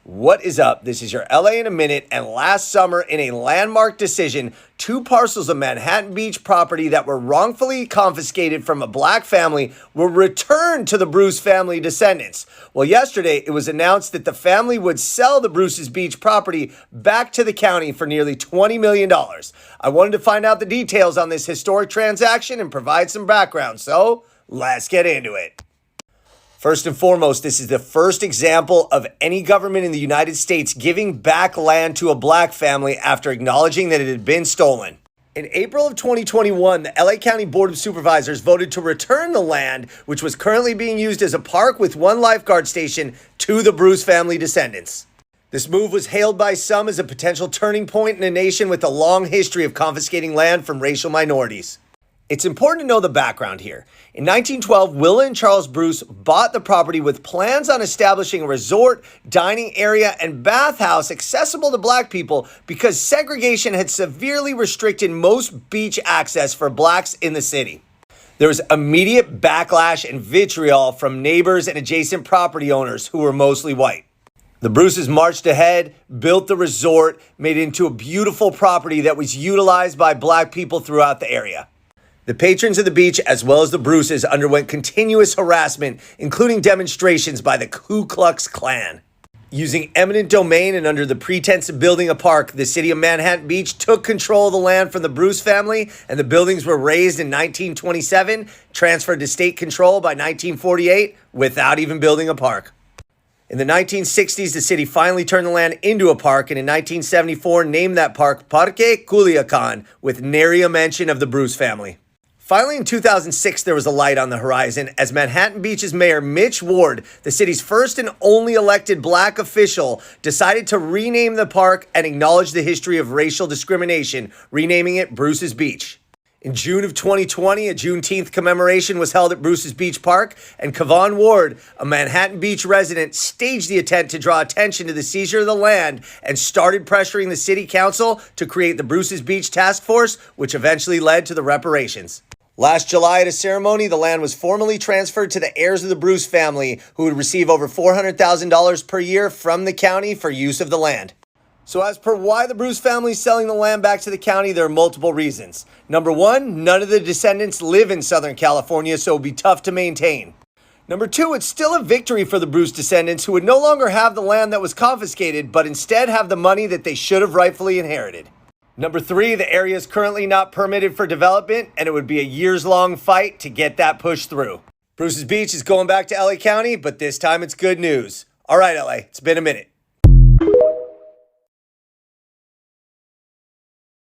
What is up? This is your LA in a minute, and last summer in a landmark decision, two parcels of Manhattan Beach property that were wrongfully confiscated from a black family were returned to the Bruce family descendants. Well, yesterday it was announced that the family would sell the Bruce's Beach property back to the county for nearly $20 million. I wanted to find out the details on this historic transaction and provide some background, so let's get into it. First and foremost, this is the first example of any government in the United States giving back land to a black family after acknowledging that it had been stolen. In April of 2021, the LA County Board of Supervisors voted to return the land, which was currently being used as a park with one lifeguard station, to the Bruce family descendants. This move was hailed by some as a potential turning point in a nation with a long history of confiscating land from racial minorities. It's important to know the background here. In 1912, Willa and Charles Bruce bought the property with plans on establishing a resort, dining area, and bathhouse accessible to black people because segregation had severely restricted most beach access for blacks in the city. There was immediate backlash and vitriol from neighbors and adjacent property owners who were mostly white. The Bruces marched ahead, built the resort, made it into a beautiful property that was utilized by black people throughout the area. The patrons of the beach, as well as the Bruces, underwent continuous harassment, including demonstrations by the Ku Klux Klan. Using eminent domain and under the pretense of building a park, the city of Manhatten Beach took control of the land from the Bruce family, and the buildings were razed in 1927, transferred to state control by 1948, without even building a park. In the 1960s, the city finally turned the land into a park, and in 1974 named that park Parque Culiacan, with nary a mention of the Bruce family. Finally, in 2006, there was a light on the horizon as Manhattan Beach's mayor, Mitch Ward, the city's first and only elected black official, decided to rename the park and acknowledge the history of racial discrimination, renaming it Bruce's Beach. In June of 2020, a Juneteenth commemoration was held at Bruce's Beach Park, and Kevon Ward, a Manhattan Beach resident, staged the attempt to draw attention to the seizure of the land and started pressuring the city council to create the Bruce's Beach Task Force, which eventually led to the reparations. Last July at a ceremony, the land was formally transferred to the heirs of the Bruce family, who would receive over $400,000 per year from the county for use of the land. So as per why the Bruce family is selling the land back to the county, there are multiple reasons. Number one, none of the descendants live in Southern California, so it would be tough to maintain. Number two, it's still a victory for the Bruce descendants who would no longer have the land that was confiscated, but instead have the money that they should have rightfully inherited. Number three, the area is currently not permitted for development, and it would be a years-long fight to get that pushed through. Bruce's Beach is going back to LA County, but this time it's good news. All right, LA, it's been a minute.